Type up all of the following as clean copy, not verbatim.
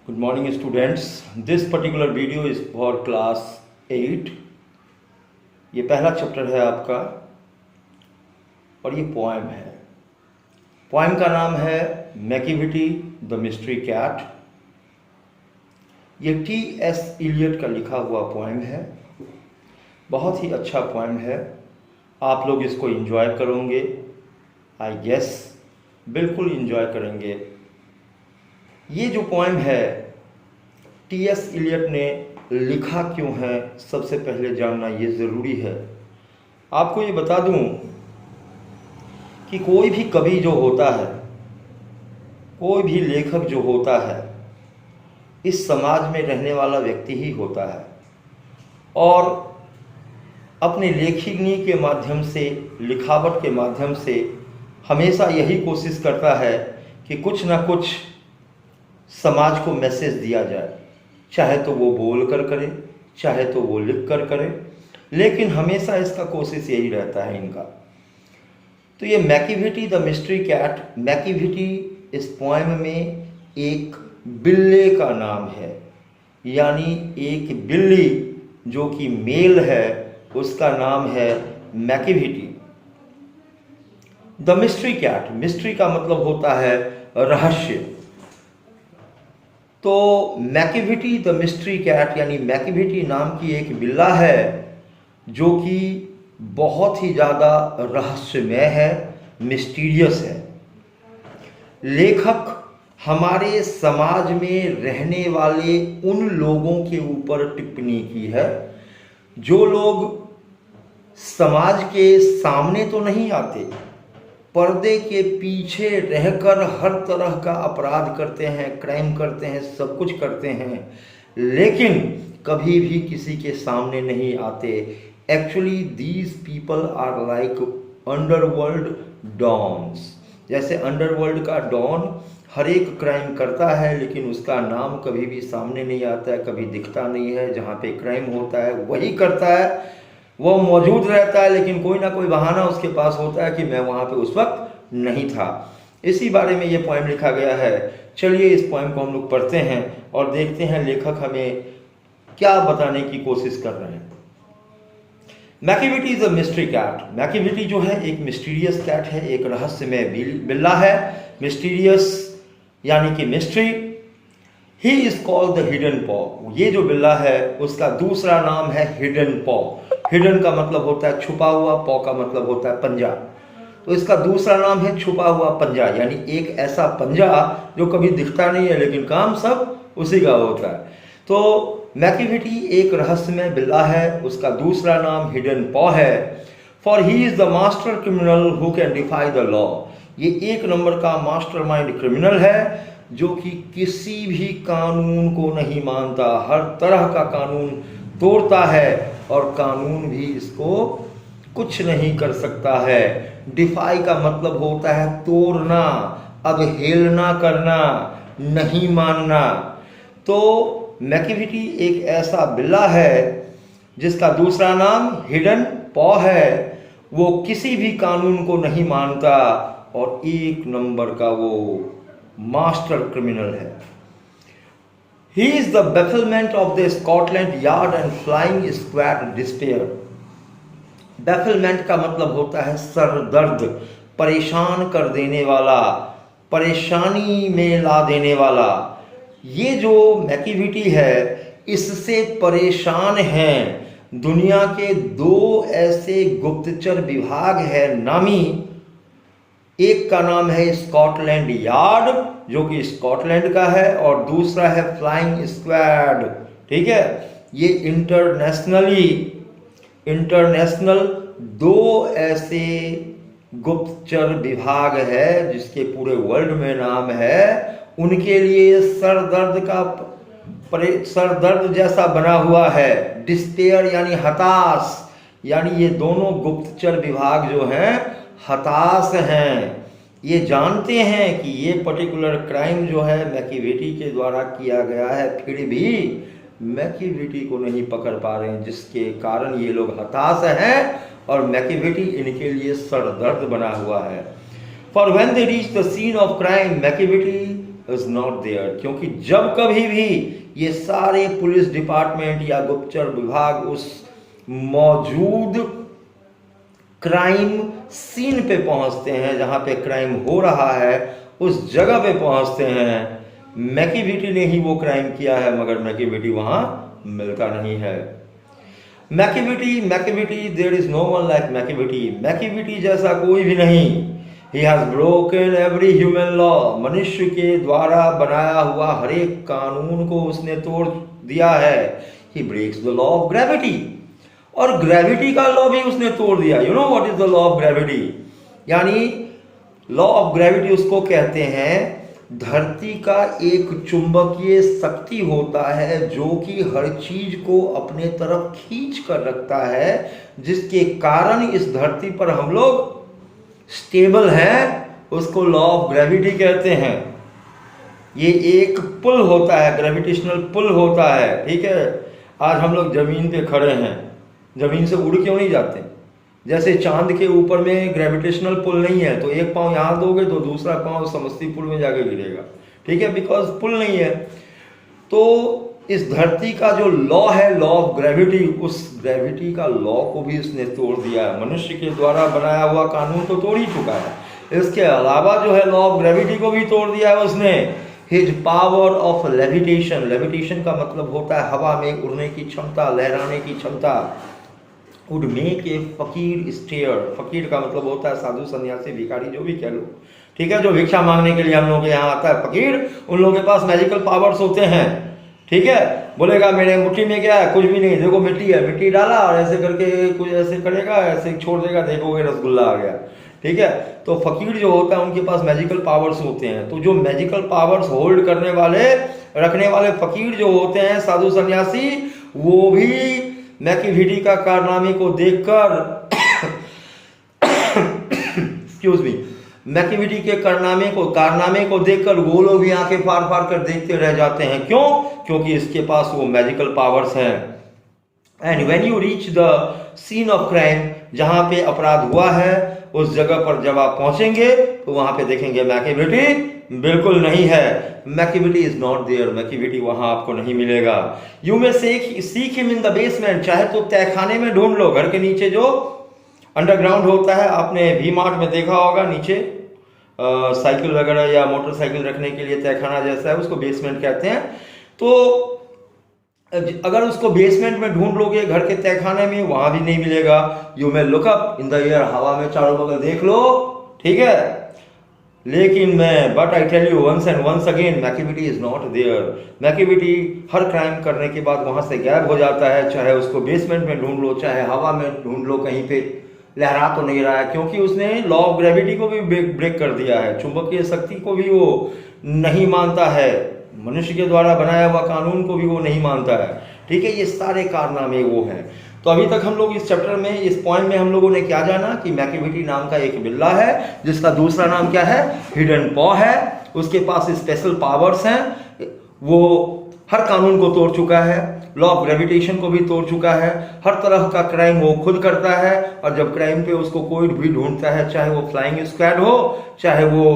Good morning students. This particular video is for class 8. ये पहला chapter है आपका और ये पोएम है। पोएम का नाम है मैकिविटी द मिस्ट्री कैट। ये T.S. इलियट का लिखा हुआ पोएम है। बहुत ही अच्छा पोएम है। आप लोग इसको एंजॉय करोगे, आई गेस बिल्कुल एंजॉय करेंगे। ये जो पोएम है T.S. इलियट ने लिखा क्यों है, सबसे पहले जानना ये ज़रूरी है। आपको ये बता दूं कि कोई भी कवि जो होता है, कोई भी लेखक जो होता है, इस समाज में रहने वाला व्यक्ति ही होता है और अपने लेखनी के माध्यम से, लिखावट के माध्यम से हमेशा यही कोशिश करता है कि कुछ ना कुछ समाज को मैसेज दिया जाए, चाहे तो वो बोल कर करे, चाहे तो वो लिख कर करे, लेकिन हमेशा इसका कोशिश यही रहता है इनका। तो ये मैकिविटी द मिस्ट्री कैट, मैकिविटी इस पोएम में एक बिल्ले का नाम है, यानी एक बिल्ली जो कि मेल है उसका नाम है मैकिविटी। द मिस्ट्री कैट, मिस्ट्री का मतलब होता है रहस्य। तो मैकिविटी द मिस्ट्री कैट यानी मैकिविटी नाम की एक बिल्ला है जो कि बहुत ही ज़्यादा रहस्यमय है, मिस्टीरियस है। लेखक हमारे समाज में रहने वाले उन लोगों के ऊपर टिप्पणी की है जो लोग समाज के सामने तो नहीं आते, पर्दे के पीछे रहकर हर तरह का अपराध करते हैं, क्राइम करते हैं, सब कुछ करते हैं, लेकिन कभी भी किसी के सामने नहीं आते। Actually these people are like underworld dons. जैसे अंडरवर्ल्ड का डॉन हर एक क्राइम करता है लेकिन उसका नाम कभी भी सामने नहीं आता है, कभी दिखता नहीं है। जहाँ पे क्राइम होता है वही करता है, वो मौजूद रहता है, लेकिन कोई ना कोई बहाना उसके पास होता है कि मैं वहाँ पे उस वक्त नहीं था। इसी बारे में ये पोएम लिखा गया है। चलिए इस पोएम को हम लोग पढ़ते हैं और देखते हैं लेखक हमें क्या बताने की कोशिश कर रहे हैं। मैकिविटी इज अ मिस्ट्री कैट। मैकिविटी जो है एक मिस्टीरियस कैट है, एक रहस्यमय बिल्ला है। मिस्टीरियस यानी कि mystery. He is called the hidden पॉ। ये जो बिल्ला है उसका दूसरा नाम है हिडन पॉ। हिडन का मतलब होता है छुपा हुआ, पॉ का मतलब होता है पंजा। तो इसका दूसरा नाम है छुपा हुआ पंजा, यानी एक ऐसा पंजा जो कभी दिखता नहीं है लेकिन काम सब उसी का होता है। तो मैकिविटी एक रहस्यमय बिल्ला है, उसका दूसरा नाम हिडन पॉ है। For he is the master criminal who can defy the law. ये एक नंबर का मास्टरमाइंड क्रिमिनल है जो कि किसी भी कानून को नहीं मानता, हर तरह का कानून तोड़ता है और कानून भी इसको कुछ नहीं कर सकता है। डिफाई का मतलब होता है तोड़ना, अवहेलना करना, नहीं मानना। तो मैकिविटी एक ऐसा बिल्ला है जिसका दूसरा नाम हिडन पॉ है। वो किसी भी कानून को नहीं मानता और एक नंबर का वो मास्टर क्रिमिनल है। He is the bafflement of the Scotland Yard and Flying Squad despair. Bafflement का मतलब होता है सरदर्द, परेशान कर देने वाला, परेशानी में ला देने वाला। ये जो मैकिविटी है इससे परेशान हैं दुनिया के दो ऐसे गुप्तचर विभाग है नामी। एक का नाम है स्कॉटलैंड यार्ड जो कि स्कॉटलैंड का है और दूसरा है फ्लाइंग स्क्वाड। ठीक है, ये इंटरनेशनल दो ऐसे गुप्तचर विभाग है जिसके पूरे वर्ल्ड में नाम है। उनके लिए सरदर्द जैसा बना हुआ है। डिस्पेयर यानी हताश, यानी ये दोनों गुप्तचर विभाग जो हैं हताश हैं। ये जानते हैं कि ये पर्टिकुलर क्राइम जो है मैकिविटी के द्वारा किया गया है, फिर भी मैकिविटी को नहीं पकड़ पा रहे हैं, जिसके कारण ये लोग हताश हैं और मैकिविटी इनके लिए सरदर्द बना हुआ है। For when they reach the scene of crime, Machiavelli is not there, क्योंकि जब कभी भी ये सारे पुलिस डिपार्टमेंट या गुप्तचर विभाग उस मौजूद क्राइम सीन पे पहुंचते हैं, जहां पे क्राइम हो रहा है, उस जगह पे पहुंचते हैं, मैकिविटी ने ही वो क्राइम किया है, मगर मैकिविटी वहां मिलता नहीं है। Macavity there is no one like Macavity जैसा कोई भी नहीं। He has broken every human law, मनुष्य के द्वारा बनाया हुआ हर एक कानून को उसने तोड़ दिया है। He breaks the law of gravity, और ग्रेविटी का लॉ भी उसने तोड़ दिया। You know what is the law of gravity? यानी लॉ ऑफ ग्रेविटी उसको कहते हैं, धरती का एक चुंबकीय शक्ति होता है जो कि हर चीज को अपने तरफ खींच कर रखता है, जिसके कारण इस धरती पर हम लोग स्टेबल हैं, उसको लॉ ऑफ ग्रेविटी कहते हैं। ये एक पुल होता है, ग्रेविटेशनल पुल होता है, ठीक है। आज हम लोग जमीन पे खड़े हैं, जमीन से उड़ क्यों नहीं जाते? जैसे चांद के ऊपर में ग्रेविटेशनल पुल नहीं है, तो एक पांव यहाँ दोगे तो दूसरा पांव समस्तीपुर में जाके गिरेगा, ठीक है, बिकॉज पुल नहीं है। तो इस धरती का जो लॉ है, लॉ ऑफ ग्रेविटी, उस ग्रेविटी का लॉ को भी उसने तोड़ दिया है। मनुष्य के द्वारा बनाया हुआ कानून तो तोड़ ही चुका है, इसके अलावा जो है लॉ ऑफ ग्रेविटी को भी तोड़ दिया है उसने। हिज पावर ऑफ लेविटेशन का मतलब होता है हवा में उड़ने की क्षमता, लहराने की क्षमता। वुड मेक ए फकीर स्टेयर, फकीर का मतलब होता है साधु सन्यासी भिखारी, जो भी कह लो, ठीक है, जो भिक्षा मांगने के लिए हम लोगों के यहाँ आता है फकीर, उन लोगों के पास मैजिकल पावर्स होते हैं, ठीक है। बोलेगा मेरे मुट्ठी में क्या है, कुछ भी नहीं, देखो मिट्टी है, मिट्टी डाला और ऐसे करके कुछ ऐसे करेगा, ऐसे छोड़ देगा, देखोगे रसगुल्ला आ गया, ठीक है। तो फकीर जो होता है उनके पास मैजिकल पावर्स होते हैं। तो जो मैजिकल पावर्स होल्ड करने वाले, रखने वाले फकीर जो होते हैं, साधु सन्यासी, वो भी मैकिविटी का कारनामे को देखकर एक्सक्यूज मी, मैकिविटी के कारनामे को देखकर वो लोग भी आंखें फाड़ फाड़ कर देखते रह जाते हैं। क्यों? क्योंकि इसके पास वो मैजिकल पावर्स हैं। And when you reach the scene of crime, जहां पे अपराध हुआ है, उस जगह पर जब आप पहुंचेंगे तो वहां पे देखेंगे मैकिविटी बिल्कुल नहीं है। मैकिविटी इज नॉट देयर, मैकिविटी वहां आपको नहीं मिलेगा। You may seek him in the basement, चाहे तो तहखाने में ढूंढ लो, घर के नीचे जो अंडरग्राउंड होता है, आपने वी मार्ट में देखा होगा, नीचे साइकिल वगैरह या मोटरसाइकिल रखने के लिए तहखाना जैसा है, उसको बेसमेंट कहते हैं। तो अगर उसको बेसमेंट में ढूंढ लोगे, घर के तहखाने में, वहां भी नहीं मिलेगा। You may look up in the air, हवा में चारों बगल देख लो, ठीक है, लेकिन but I tell you once and once again, Macavity is not there. Macavity हर क्राइम करने के बाद वहां से गायब हो जाता है, चाहे उसको बेसमेंट में ढूंढ लो, चाहे हवा में ढूंढ लो, कहीं पे लहरा तो नहीं रहा है, क्योंकि उसने लॉ ऑफ ग्रेविटी को भी ब्रेक कर दिया है, चुंबकीय शक्ति को भी वो नहीं मानता है, मनुष्य के द्वारा बनाया हुआ कानून को भी वो नहीं मानता है, ठीक है। ये सारे कारनामे वो हैं। तो अभी तक हम लोग इस चैप्टर में, इस पॉइंट में हम लोगों ने क्या जाना कि मैकिविटी नाम का एक बिल्ला है, जिसका दूसरा नाम क्या है, हिडन पॉ है। उसके पास स्पेशल पावर्स हैं, वो हर कानून को तोड़ चुका है, लॉ ऑफ ग्रेविटेशन को भी तोड़ चुका है, हर तरह का क्राइम वो खुद करता है, और जब क्राइम पे उसको कोई भी ढूंढता है, चाहे वो फ्लाइंग स्क्वाड हो, चाहे वो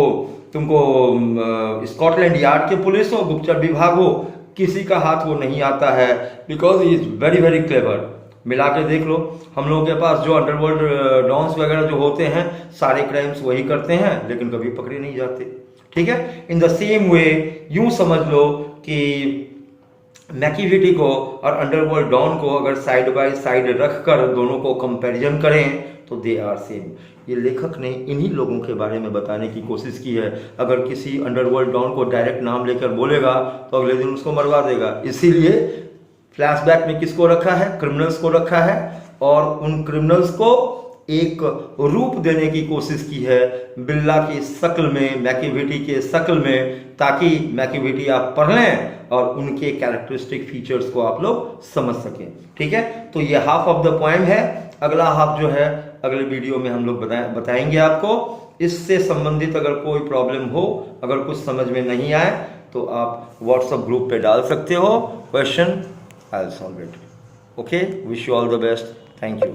तुमको स्कॉटलैंड यार्ड के पुलिस हो, गुप्तचर विभाग हो, किसी का हाथ वो नहीं आता है, because he is very very clever. मिला के देख लो, हम लोगों के पास जो अंडरवर्ल्ड डॉन्स वगैरह जो होते हैं, सारे क्राइम्स वही करते हैं, लेकिन कभी पकड़े नहीं जाते, ठीक है। इन द सेम वे यूं समझ लो कि मैकिविटी को और अंडरवर्ल्ड डॉन को अगर साइड बाय साइड रख कर दोनों को कंपैरिजन करें तो दे आर सेम। ये लेखक ने इन्हीं लोगों के बारे में बताने की कोशिश की है। अगर किसी अंडरवर्ल्ड डॉन को डायरेक्ट नाम लेकर बोलेगा तो अगले दिन उसको मरवा देगा, इसीलिए फ्लैशबैक में किसको रखा है, क्रिमिनल्स को रखा है, और उन क्रिमिनल्स को एक रूप देने की कोशिश की है बिल्ला की शक्ल में, मैकिविटी के शक्ल में, ताकि मैकिविटी आप पढ़ लें और उनके कैरेक्टरिस्टिक फीचर्स को आप लोग समझ सकें, ठीक है। तो ये हाफ ऑफ द पोएम है। अगला हाफ जो है अगले वीडियो में हम लोग बताएंगे आपको। इससे संबंधित अगर कोई प्रॉब्लम हो, अगर कुछ समझ में नहीं आए, तो आप व्हाट्सएप ग्रुप पे डाल सकते हो question, I will solve it. Okay, wish you all the best, thank you.